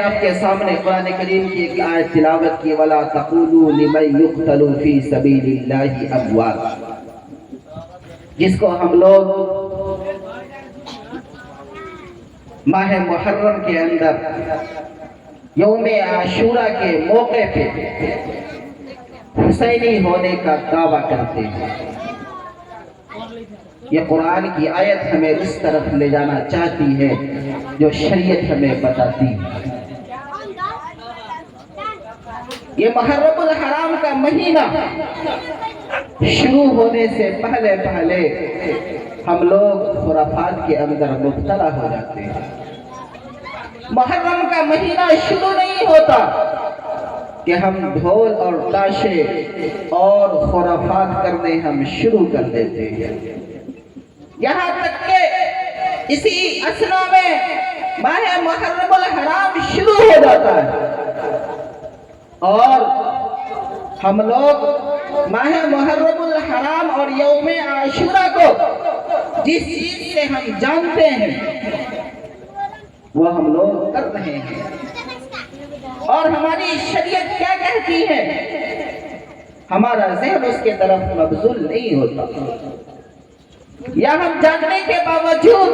آپ کے سامنے قرآن کریم کی ایک آیت تلاوت کی، وَلَا تَقُولُوا لِمَن يُقْتَلُ فِي سَبِيلِ اللَّهِ أَمْوَاتٌ، جس کو ہم لوگ ماہ محرم کے اندر یوم عاشورہ کے موقع پہ حسینی ہونے کا دعویٰ کرتے ہیں۔ یہ قرآن کی آیت ہمیں اس طرف لے جانا چاہتی ہے جو شریعت ہمیں بتاتی ہے۔ یہ محرم الحرام کا مہینہ شروع ہونے سے پہلے ہم لوگ خرافات کے اندر مبتلا ہو جاتے ہیں۔ محرم کا مہینہ شروع نہیں ہوتا کہ ہم ڈھول اور تاشے اور خرافات کرنے ہم شروع کر دیتے ہیں، یہاں تک کہ اسی اثنا میں ماہ محرم الحرام شروع ہو جاتا ہے اور ہم لوگ ماہ محرم الحرام اور یوم عاشورہ کو جس چیز سے ہم جانتے ہیں وہ ہم لوگ کر رہے ہیں، اور ہماری شریعت کیا کہتی ہے ہمارا ذہن اس کے طرف مبذول نہیں ہوتا، یا ہم جاننے کے باوجود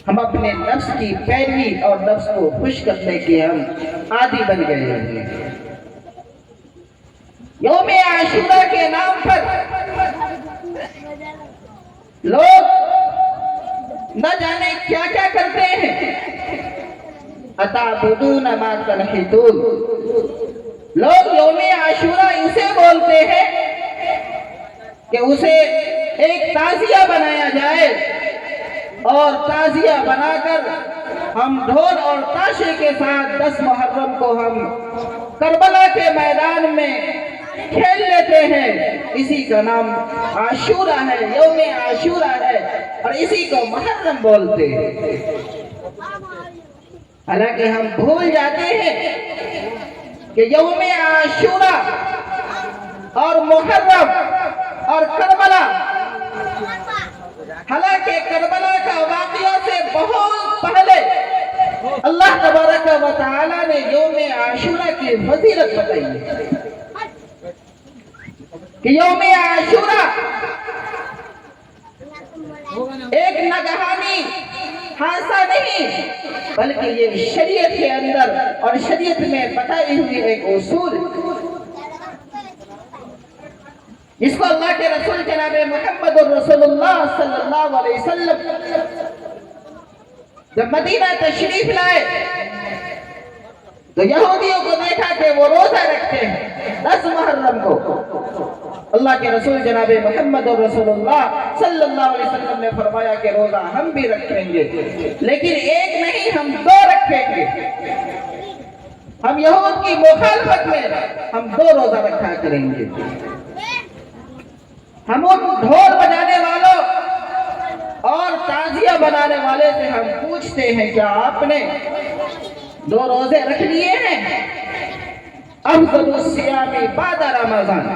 ہم اپنے نفس کی پیروی اور نفس کو خوش کرنے کے ہم عادی بن گئے ہیں۔ یوم عاشورہ کے نام پر لوگ نہ جانے کیا کیا کرتے ہیں۔ اتعبدون ما تنحتون، لوگ یوم عاشورہ اسے بولتے ہیں کہ اسے ایک تعزیہ بنایا جائے، اور تعزیہ بنا کر ہم ڈھول اور تاشے کے ساتھ 10 محرم کو ہم کربلا کے میدان میں کھیل لیتے ہیں۔ اسی کا نام عاشورہ ہے، یوم عاشورہ ہے، اور اسی کو محرم بولتے ہیں۔ حالانکہ ہم بھول جاتے ہیں کہ یوم عاشورہ اور محرم اور کربلا، حالانکہ کربلا کا واقعہ سے بہت پہلے اللہ تبارک و تعالی نے یوم عاشورہ کی فضیلت بتائی ہے کہ یوم عاشورہ ایک ناگہانی حادثہ نہیں، بلکہ یہ شریعت کے اندر اور شریعت میں بتائی ہوئی ایک اصول، جس کو اللہ کے رسول جناب محمد رسول اللہ صلی اللہ علیہ وسلم جب مدینہ تشریف لائے تو یہودیوں کو دیکھا کہ وہ روزہ رکھتے ہیں 10 محرم کو۔ اللہ کے رسول جناب محمد رسول اللہ صلی اللہ علیہ وسلم نے فرمایا کہ روزہ ہم بھی رکھیں گے، لیکن ایک نہیں، ہم 2 رکھیں گے۔ ہم یہود کی مخالفت میں ہم 2 روزہ رکھا کریں گے۔ ہم ان ڈھول بجانے والوں اور تعزیہ بنانے والے سے ہم پوچھتے ہیں کیا آپ نے 2 روزے رکھ لیے ہیں؟ افضل الصیام بعد رمضان،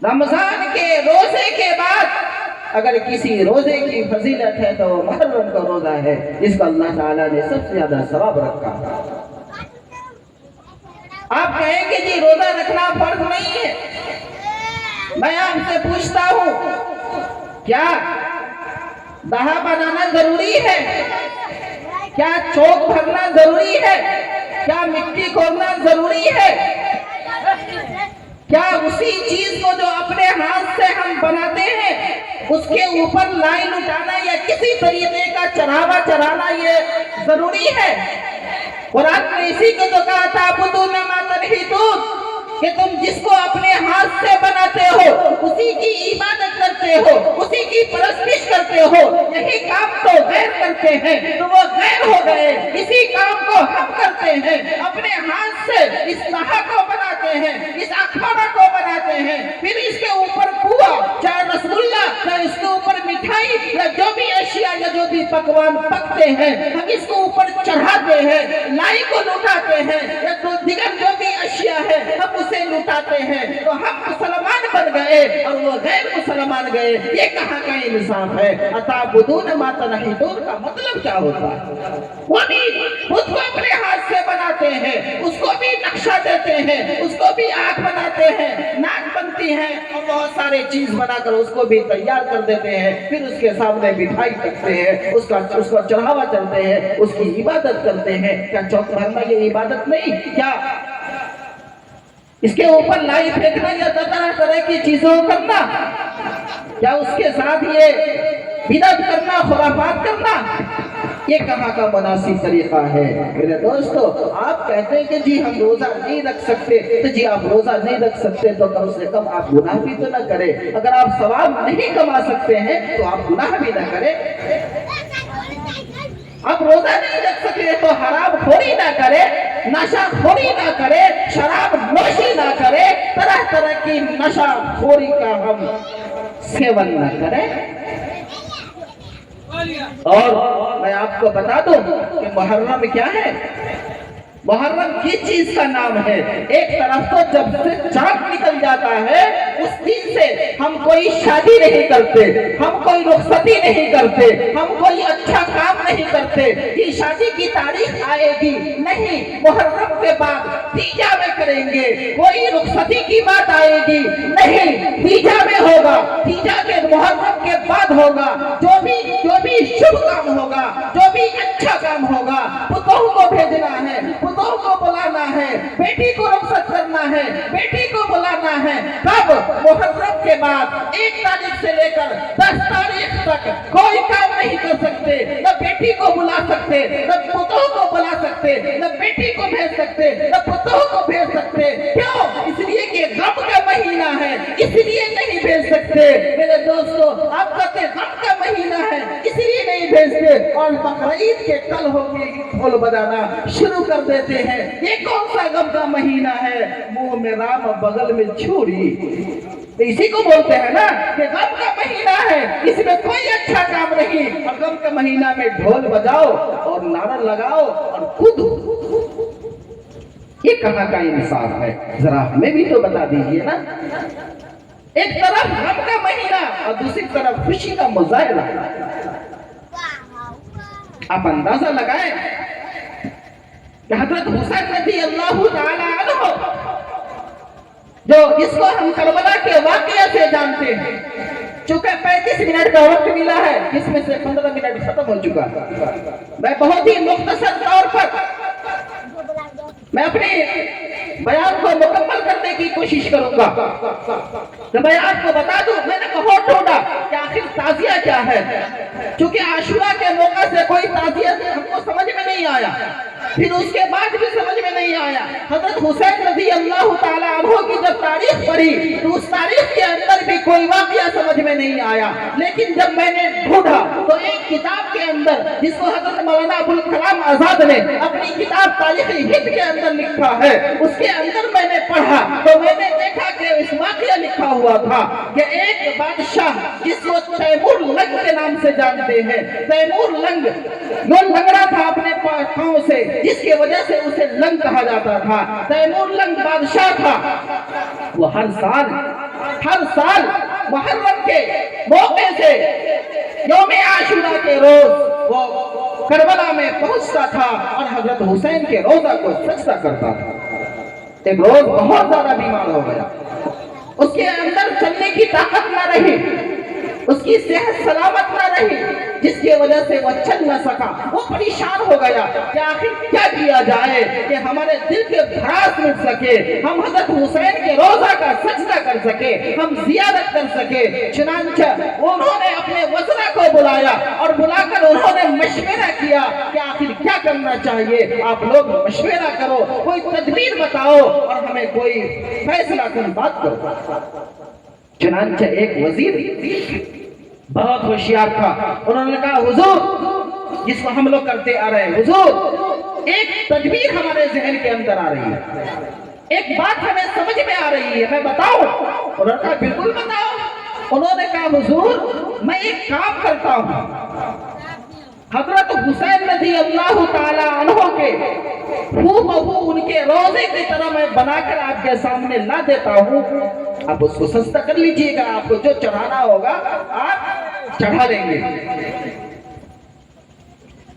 رمضان کے روزے کے بعد اگر کسی روزے کی فضیلت ہے تو وہ محرم کا روزہ ہے، جس کا اللہ تعالیٰ نے سب سے زیادہ ثواب رکھا۔ آپ کہیں کہ جی روزہ رکھنا فرض نہیں ہے، میں آپ سے پوچھتا ہوں کیا دہا بنانا ضروری ہے؟ کیا چوک بھرنا ضروری ہے؟ کیا مٹی کھودنا ضروری ہے؟ کیا اسی چیز کو جو اپنے ہاتھ سے ہم بناتے ہیں اس کے اوپر لائن اٹھانا یا کسی طریقے کا چڑھاوا چڑھانا یہ ضروری ہے؟ قرآن نے اسی کو تو کہا تھا تعبدون ما تنحتون، کہ تم جس کو اپنے ہاتھ سے بناتے ہو اسی کی عبادت کرتے ہو، اسی کی پرستش کرتے ہو۔ یہی کام تو غیر کرتے ہیں تو وہ غیر ہو گئے، اسی کام کو ہم کرتے ہیں، اپنے ہاتھ سے اس طرح کو بناتے ہیں، اس اکھاڑا کو بناتے ہیں، پھر اس کے اوپر کنواں چاہے رسگلہ، چاہے اس کے اوپر مٹھائی یا جو بھی اشیاء یا جو بھی پکوان پکتے ہیں ہم اس کو اوپر چڑھاتے ہیں، لائی کو لوٹاتے ہیں یا دیگر جو بھی اشیاء ہے ہم اسے لوٹاتے ہیں، تو ہم مسلمان بن گئے اور وہ غیر مسلمان گئے۔ یہ کہاں کا انصاف ہے؟ اتعبدون ما تنحتون کا مطلب کیا ہوتا ہے؟ وہ بھی خود کو اپنے ہاتھ سے بناتے ہیں، اس کو بھی نقشہ دیتے ہیں، اس کو بھی آنکھ بناتے ہیں، ناک بنتی ہے اور بہت سارے چیز بنا کر اس کو بھی تیار کر دیتے ہیں، پھر اس کے سامنے مٹھائی رکھتے ہیں، اس کو چڑھاوا چلتے ہیں، اس کی عبادت کرتے ہیں۔ کیا چوک بھرنا یہ عبادت نہیں؟ کیا اس کے اوپر لائی پھینکنا یا طرح طرح کی چیزوں کرنا، کیا اس کے ساتھ یہ بدعت کرنا، خرافات کرنا، یہ کہاں کا مناسب طریقہ ہے؟ میرے دوستو، آپ کہتے ہیں کہ جی ہم روزہ نہیں رکھ سکتے، تو جی آپ روزہ نہیں رکھ سکتے تو کم سے کم آپ گناہ بھی تو نہ کریں۔ اگر آپ ثواب نہیں کما سکتے ہیں تو آپ گناہ بھی نہ کریں۔ آپ روزہ نہیں رکھ سکتے تو حرام خوری نہ کرے، نشہ خوری نہ کرے، شراب نوشی نہ کرے، طرح طرح کی نشہ خوری کا ہم سیون نہ کریں۔ اور میں آپ کو بتا دوں کہ محرم کیا ہے؟ محرم کس چیز کا نام ہے؟ ایک طرف تو جب سے چاند نکل جاتا ہے اس دن سے ہم کوئی شادی نہیں کرتے، ہم کوئی رخصتی نہیں کرتے، ہم کوئی اچھا کام نہیں کرتے کہ شادی کی تاریخ آئے گی، نہیں، محرم کے بعد تیجا میں کریں گے، کوئی رخصتی کی بات آئے گی نہیں، تیجا میں ہوگا، تیجا کے محرم کے بعد ہوگا، جو بھی شبھ کام ہوگا، جو بھی اچھا کام ہوگا، پتوہوں کو بھیجنا ہے، پتوہوں کو بلانا ہے، بیٹی کو رخصت کرنا ہے، بیٹی کو بلانا ہے۔ کب؟ محرم کے بعد 1 تاریخ سے لے کر 10 تاریخ تک کوئی کام نہیں کر سکتے، نہ بیٹی کو بلا سکتے، نہ پتوہوں کو بلا سکتے، نہ بیٹی کو بھیج سکتے، نہ پتوہوں کو بھیج سکتے۔ کیوں؟ اس لیے کہ غم کا مہینہ ہے، اس لیے نہیں بھیج سکتے۔ میرے دوستو، آپ کہتے ہیں غم کا مہینہ ہے اس لیے نہیں بھیجتے، اور بقرعید کے کل ہوگی ڈھول بجانا شروع کر دیتے ہیں۔ یہ کون سا غم کا مہینہ ہے؟ منہ میں رام بغل میں چھری، اسی کو بولتے ہیں نا کہ غم کا مہینہ ہے، اس میں کوئی اچھا کام نہیں، اور غم کا مہینہ میں ڈھول بجاؤ اور نعرہ لگاؤ اور کودو۔ یہ کہاں کا انصاف ہے؟ ذرا ہمیں بھی تو بتا دیجئے نا۔ ایک طرف غم کا مہینہ اور دوسری طرف خوشی کا مظاہرہ۔ آپ اندازہ لگائیں کہ حضرت حسین رضی اللہ تعالی عنہ، جو اس کو ہم کربلا کے واقعے سے جانتے ہیں، چونکہ 35 منٹ کا وقت ملا ہے جس میں سے 15 منٹ ختم ہو چکا، میں بہت ہی مختصر طور پر میں اپنے بیان کو مکمل کرنے کی کوشش کروں گا۔ تو میں آپ کو بتا دوں، میں نے بہت ڈھونڈا کہ آخر تعزیہ کیا ہے، چونکہ عاشورہ کے موقع سے کوئی تعزیہ ہم کو سمجھ میں نہیں آیا، پھر اس کے بعد بھی سمجھ میں نہیں آیا۔ حضرت حسین رضی اللہ تعالیٰ عنہ کی جب تاریخ پڑھی تو اس تاریخ کے اندر بھی کوئی واقعہ سمجھ میں نہیں آیا، لیکن جب میں نے ڈھونڈا تو ایک کتاب کے اندر جس کو حضرت مولانا ابوالکلام آزاد نے اپنی کتاب تاریخ ہند کے اندر لکھا ہے، اس کے اندر میں نے پڑھا تو میں نے دیکھا کہ اس واقعہ لکھا ہوا تھا کہ ایک بادشاہ جس کو تیمور لنگ کے نام سے جانتے ہیں، تیمور لنگ، وہ لنگڑا تھا اپنے پاؤں سے، جس کی وجہ سے اسے لنگ کہا جاتا تھا۔ تیمور لنگ بادشاہ تھا، وہ ہر سال محرم کے موقع سے یوم عاشورہ کے روز وہ کربلا میں پہنچتا تھا اور حضرت حسین کے روضہ کو سجدہ کرتا تھا۔ ایک روز بہت زیادہ بیمار ہو گیا، اس کے اندر چلنے کی طاقت نہ رہی، اس کی صحت سلامت نہ رہی، جس کی وجہ سے وہ چل نہ سکا۔ وہ پریشان ہو گیا کہ آخر کیا کیا جائے کہ ہمارے دل کے بھراس مٹ سکے، ہم حضرت حسین کے روضہ کا سجدہ کر سکے، ہم زیارت کر سکے۔ چنانچہ انہوں نے اپنے وزراء کو بلایا اور بلا کر انہوں نے مشورہ کیا کہ آخر کیا کرنا چاہیے، آپ لوگ مشورہ کرو، کوئی تدبیر بتاؤ اور ہمیں کوئی فیصلہ کن بات کرو۔ چنانچہ ایک وزیر بہت ہوشیار تھا، انہوں نے کہا حضور، جس کو ہم لوگ کرتے آ رہے ہیں، حضور ایک تدبیر ہمارے ذہن کے اندر آ رہی ہے، ایک بات ہمیں سمجھ میں آ رہی ہے، میں بتاؤں؟ انہوں نے کہا بالکل بتاؤ۔ انہوں نے کہا حضور میں ایک کام کرتا ہوں، حضرت حسین رضی اللہ تعالی عنہ کے ہو بہو ان کے روزے کی طرح میں بنا کر آپ کے سامنے لا دیتا ہوں، آپ اس کو سجدہ کر لیجئے گا، آپ کو جو چڑھانا ہوگا آپ چڑھا لیں گے،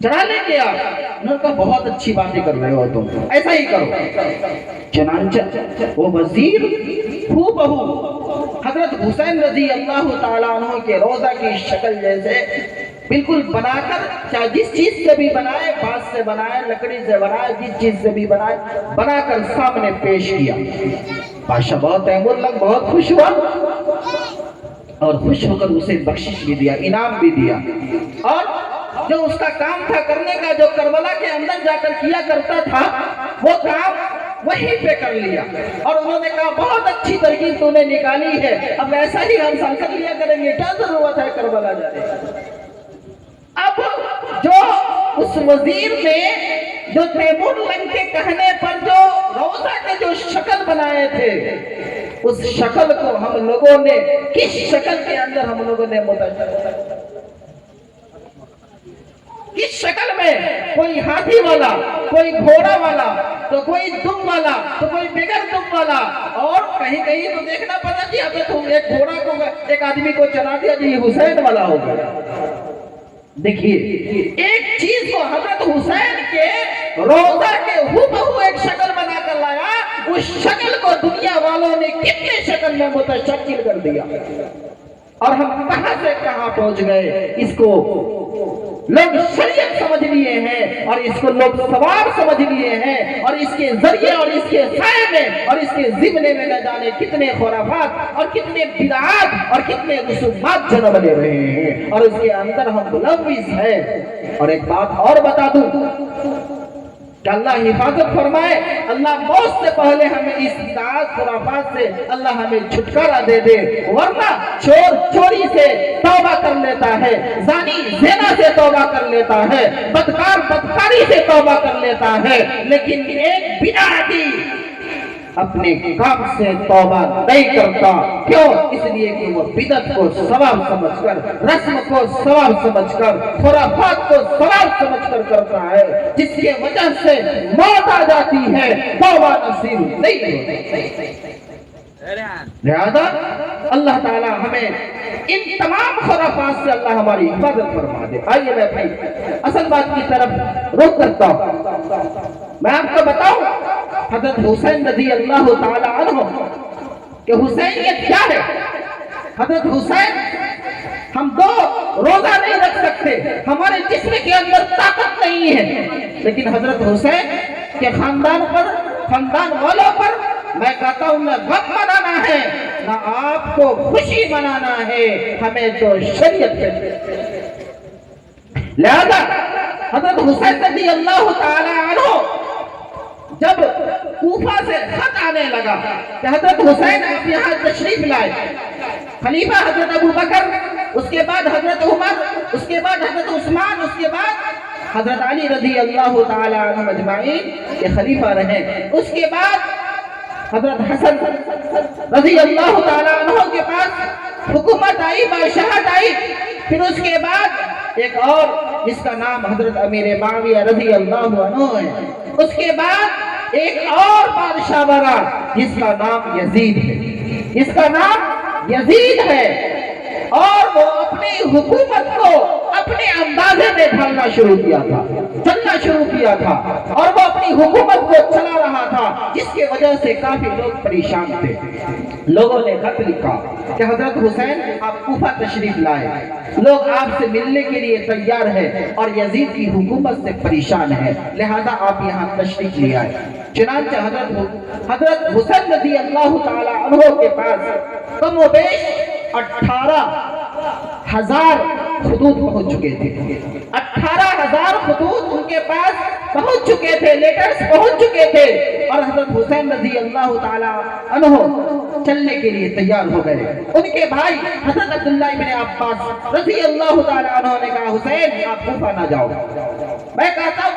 چڑھا لیں گے آپ۔ انہوں نے کہا بہت اچھی باتیں کر رہے ہو تم، ایسا ہی کرو۔ چنانچہ وہ وزیر ہو بہو حضرت حسین رضی اللہ تعالیٰ عنہ کے روزہ کی شکل جیسے بالکل بنا کر، چاہے جس چیز سے بھی بنائے، بانس سے بنائے، لکڑی سے بنائے، جس چیز سے بھی بنائے، بنا کر سامنے پیش کیا۔ بادشاہ بہت تیمور لگ بہت خوش ہوا اور خوش ہو کر اسے بخشش بھی دیا، انعام بھی دیا، اور جو اس کا کام تھا کرنے کا، جو کربلا کے اندر جا کر کیا کرتا تھا، وہ کام وہیں پہ کر لیا۔ اور انہوں نے کہا بہت اچھی ترکیب تو نے نکالی ہے، اب ایسا ہی ہم سال کر لیا کریں گے، کیا ضرورت ہے کربلا جانے کی۔ اب جو اس وزیر نے جو تیمور لنگ کے کہنے پر جو روزہ کے جو شکل بنائے تھے، اس شکل کو ہم لوگوں نے کس شکل کے اندر ہم لوگوں نے متشکل، کس شکل میں، کوئی ہاتھی والا، کوئی گھوڑا والا، تو کوئی دم والا، تو کوئی بغیر دم والا، اور کہیں کہیں تو دیکھنا پڑا کہ اب ایک گھوڑا کو ایک آدمی کو چلا دیا جی حسین والا ہو گیا۔ دیکھیے ایک چیز کو حضرت حسین کے روزہ کے ہو ایک شکل بنا کر لایا، اس شکل کو دنیا والوں نے کتنے شکل میں متشکل کر دیا، اور ہم کہاں سے کہاں پہنچ گئے۔ اس کو لوگ شریعت سمجھ لیے ہیں، اور اس کو لوگ ثواب سمجھ لیے ہیں، اور اس کے ذریعے اور اس کے سائے میں اور اس کے ضمن میں نہ جانے کتنے خرافات اور کتنے بدعات اور کتنے رسومات جنم لے رہے ہیں، اور اس کے اندر ہم ملوث ہیں۔ اور ایک بات اور بتا دوں کہ اللہ حفاظت فرمائے، اللہ موت سے پہلے ہمیں اس بدعات خرافات سے اللہ ہمیں چھٹکارا دے دے، ورنہ چور چوری سے توبہ کر لیتا ہے، زانی زنا سے توبہ کر لیتا ہے، بدکار بدکاری سے توبہ کر لیتا ہے، لیکن ایک بدعتی اپنے کام سے توبہ نہیں کرتا۔ کیوں؟ اس لیے کہ وہ بدعت کو ثواب سمجھ کر، رسم کو ثواب سمجھ کر، خرافات کو ثواب سمجھ کر کرتا ہے، جس کی وجہ سے موت آ جاتی ہے، توبہ نصیب نہیں ہوتی۔ لہذا اللہ تعالی ہمیں ان تمام خرافات سے اللہ ہماری حفاظت فرما دے۔ آئیے میں بھائی اصل بات کی طرف رخ کرتا ہوں۔ میں آپ کو بتاؤں حضرت حسین رضی اللہ تعالی عنہ کہ حسینیت کیا ہے۔ حضرت حسین، ہم دو روزہ نہیں رکھ سکتے، ہمارے جسم کے اندر طاقت نہیں ہے، لیکن حضرت حسین کے خاندان پر، خاندان والوں پر میں کہتا ہوں نہ غم منانا ہے نہ آپ کو خوشی منانا ہے، ہمیں تو شریعت پہ۔ لہذا حضرت حسین رضی اللہ تعالی عنہ جب کوفہ سے خط آنے لگا کہ حضرت حسین آپ یہاں تشریف لائے، خلیفہ حضرت ابو بکر، اس کے بعد حضرت عمر، اس کے بعد حضرت عثمان، اس کے بعد حضرت علی رضی اللہ تعالی عنہ اجمعین کے خلیفہ رہے، اس کے بعد حضرت حسن رضی اللہ تعالی عنہ کے پاس حکومت آئی، بادشاہت آئی، پھر اس کے بعد ایک اور جس کا نام حضرت امیر معاویہ رضی اللہ عنہ ہے، اس کے بعد ایک اور بادشاہ بنا جس کا نام یزید ہے، جس کا نام یزید ہے، اور وہ اپنی حکومت کو اپنے اندازے میں ڈھالنا شروع کیا تھا، چلنا شروع کیا تھا، اور وہ اپنی حکومت کو چلا رہا تھا، جس کی وجہ سے کافی لوگ پریشان تھے۔ لوگوں نے خط لکھا کہ حضرت حسین آپ کوفہ تشریف لائے، لوگ آپ سے ملنے کے لیے تیار ہیں اور یزید کی حکومت سے پریشان ہے، لہذا آپ یہاں تشریف لے آئے۔ چنانچہ حضرت حسین رضی اللہ تعالی عنہ کے پاس کم و بیش 18,000 خطوط پہنچ چکے تھے، 18,000 خطوط ان کے پاس پہنچ چکے تھے، لیٹرز پہنچ چکے تھے، اور حضرت حسین رضی اللہ تعالی عنہ چلنے کے لیے تیار ہو گئے۔ ان کے بھائی حضرت عبداللہ ابن عباس رضی اللہ تعالی عنہ نے کہا حسین آپ کوفہ نہ جاؤ، میں کہتا ہوں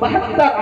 72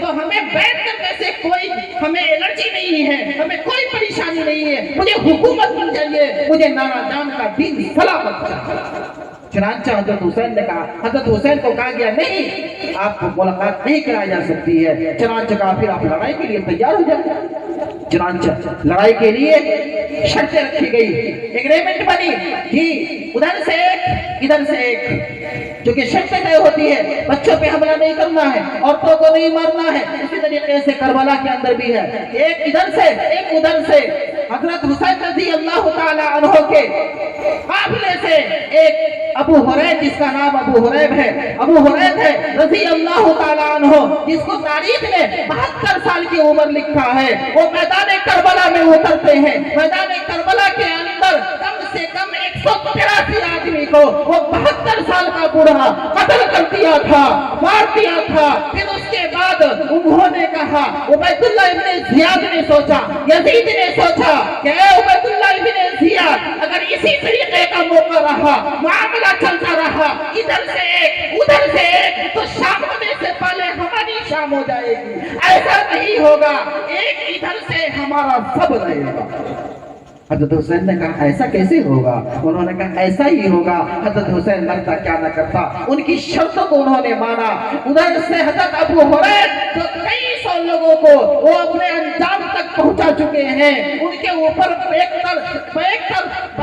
تو ہمیں بیٹھ کرنے سے کوئی ہمیں الرجی نہیں ہے، ہمیں کوئی پریشانی نہیں ہے، مجھے حکومت بن چاہیے، مجھے نانا جان کا دین سلامت چاہیے۔ چنانچہ حضرت حسین نے کہا، حضرت حسین کو کہا گیا نہیں، آپ کو ملاقات نہیں کرائی جا سکتی ہے۔ چنانچہ کہا پھر آپ لڑائی کے لیے تیار ہو جائیں۔ چنانچہ لڑائی کے لیے شرطیں رکھی گئی، ایگریمنٹ بنی، جی ادھر سے ایک ادھر سے ایک، جو کہ شرطیں طے ہوتی ہے، بچوں پہ حملہ نہیں کرنا ہے، عورتوں کو نہیں مارنا ہے۔ اسی طریقے سے کربلا کے اندر بھی ہے، ایک ادھر سے ایک ادھر سے۔ حضرت حسین رضی اللہ تعالی عنہ کے قافلے سے ایک ابو حریب، جس کا نام ابو حریب ہے، ابو حریب ہے رضی اللہ تعالی عنہ، جس کو تاریخ میں 72 سال کی عمر لکھا ہے، وہ میدان کربلا میں اترتے ہیں۔ میدان کربلا کے اندر کم سے کم 183 آدمی کو وہ 72 سال کا بوڑھا قتل کر دیا تھا، مار دیا تھا۔ پھر اس کے بعد انہوں نے کہا، عبید اللہ ابن زیاد نے سوچا، یزید نے سوچا کہ اے عبید اللہ ابن زیاد، اگر اسی طریقے کا موقع رہا، معاملہ چلتا رہا، ادھر سے ایک ادھر سے ایک، تو شام ہونے سے پہلے ہماری شام ہو جائے گی۔ ایسا نہیں ہوگا، ایک ادھر سے ہمارا سب رہے گا۔ حضرت حسین نے کہا ایسا کیسے ہوگا؟ انہوں نے کہا ایسا ہی ہوگا۔ حضرت حسین مرتا کیا نہ کرتا، ان کی شرطوں کو انہوں نے مانا۔ ادھر سے حضرت ابو حریب جو کئی سو لوگوں کو وہ اپنے انجام تک پہنچا چکے ہیں، ان کے اوپر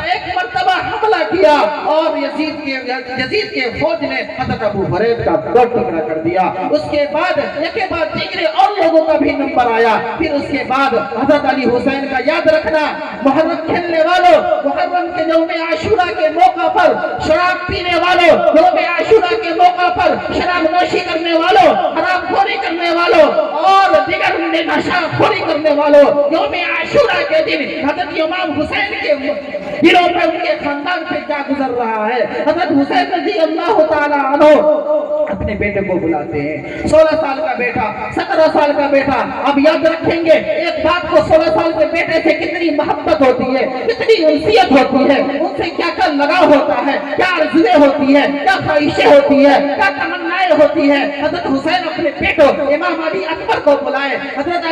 ایک مرتبہ حملہ کیا اور یزید کے فوج نے حضرت ابو حریب کا دو ٹکڑا کر دیا۔ اس کے بعد ایک بعد دیگرے اور لوگوں کا بھی نمبر آیا۔ پھر اس کے بعد حضرت علی حسین کا یاد رکھنا، محرم کھیلنے والوں، محرم کے یوم عاشورہ کے موقع پر شراب پینے والوں، یوم عاشورہ کے موقع پر شراب نوشی کرنے والوں، حرام خوری کرنے والوں اور دیگر نشہ خوری کرنے والوں، یوم عاشورہ کے دن حضرت امام حسین کے دلوں پہ، ان کے خاندان پہ کیا گزر رہا ہے۔ حضرت حسین رضی اللہ تعالی عنہ اپنے بیٹے کو بلاتے ہیں، 16 سال کا بیٹا، 17 سال کا بیٹا۔ اب یاد رکھیں گے ایک بات کو، 16 سال کے بیٹے سے کتنی محبت ہوتی ہے، کتنی انسیت ہوتی ہے، ان سے کیا کیا لگاؤ ہوتا ہے، کیا آرزویں ہوتی ہے، کیا خواہشیں ہوتی ہے، کیا تمنائیں ہوتی ہے۔ حضرت حسین اپنے بیٹوں امام علی اکبر کو بلائے، حضرت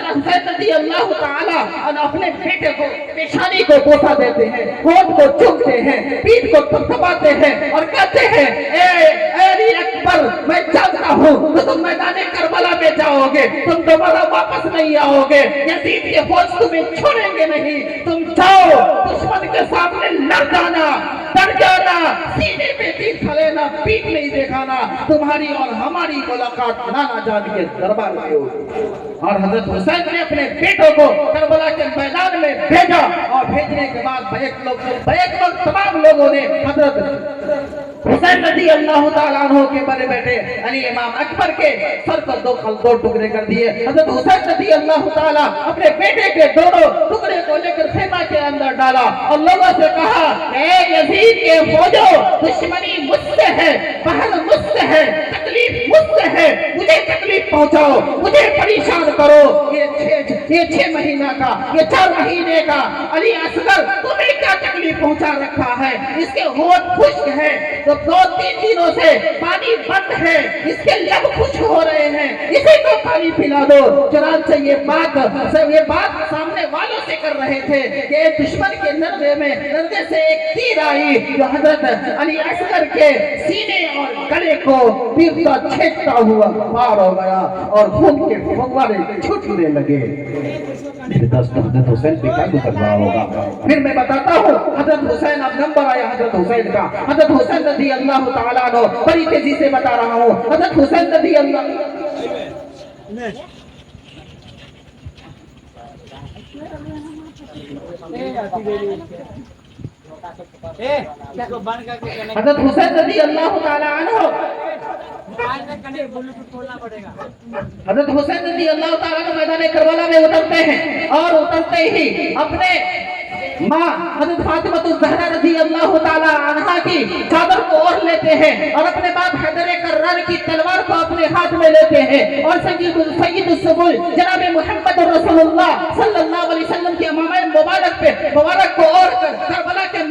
حسین رضی اللہ تعالی اپنے بیٹے کو پیشانی کو بوسہ دیتے ہیں، ہونٹ کو چومتے ہیں، پیٹھ کو تھپتھپاتے ہیں اور کہتے ہیں اے علی اکبر، میں جانتا ہوں کہ تم میدان کربلا میں جاؤ گے، تم دوبارہ واپس نہیں آؤ گے، یزید کے فوج تمہیں چھوڑیں گے نہیں، تم جاؤ دشمن کے سامنے لڑ جانا، ڈر جانا، سینے پہ تیر کھا لینا، پیٹ نہیں دکھانا، تمہاری اور ہماری ملاقات نانا جان کے دربار میں ہوگی۔ اور حضرت حسین نے اپنے بیٹوں کو کربلا کے میدان میں بھیجا، اور بھیجنے کے بعد بیک وقت تمام لوگوں نے حضرت حسین رضی اللہ تعالیٰ عنہ کے بڑے بیٹے علی امام اکبر کے سر پر دو ٹکڑے کر دیے۔ حضرت حسین رضی اللہ تعالیٰ اپنے بیٹے کے دونوں ٹکڑے کو لے کر خیمہ کے اندر ڈالا اور لوگوں سے کہا اے یزید کے فوجوں، دشمنی مجھ سے ہے، بہن مجھ سے ہے، تکلیف مجھ سے ہے، مجھے تکلیف پہنچاؤ، مجھے پریشان کرو۔ یہ 6 مہینہ کا، یہ 4 مہینے کا علی اصغر تمہیں کیا تکلیف پہنچا رکھا ہے؟ اس کے ہونٹ خشک ہے، تو 2-3 دنوں سے پانی بند ہے، اس کے لب خشک ہو رہے ہیں، اسی کو پانی پلا دو۔ چنانچہ یہ بات سامنے والوں سے کر رہے تھے کہ دشمن کے نردے سے ایک تیر آئی جو حضرت علی اصغر کے سینے اور گلے کو پیٹتا چھیدتا ہوا پار ہو گیا اور خون کے فوارے چھوٹنے لگے۔ میرے دوست حضرت حسین پہ کیا گزر رہا ہوگا؟ پھر میں بتاتا ہوں، حضرت حسین اب نمبر آیا حضرت حسین کا۔ حضرت حسین رضی اللہ تعالیٰ عنہ، بڑی تیزی سے بتا رہا ہوں، حضرت حسین رضی اللہ حضرت حسین رضی اللہ تعالیٰ عنہ، حضرت حسین رضی اللہ تعالیٰ عنہ میدان کربلا میں اترتے ہیں اور اترتے ہی اپنے ماں حضرت فاطمہ الزہرا رضی اللہ تعالیٰ عنہا کی چادر کو اوڑھ لیتے ہیں اور اپنے باپ حیدر کرار کی تلوار کو اپنے ہاتھ میں لیتے ہیں اور سید السبل جناب محمد رسول اللہ صلی اللہ علیہ وسلم کی امامہ مبارک کو اوڑھ کر کربلا کے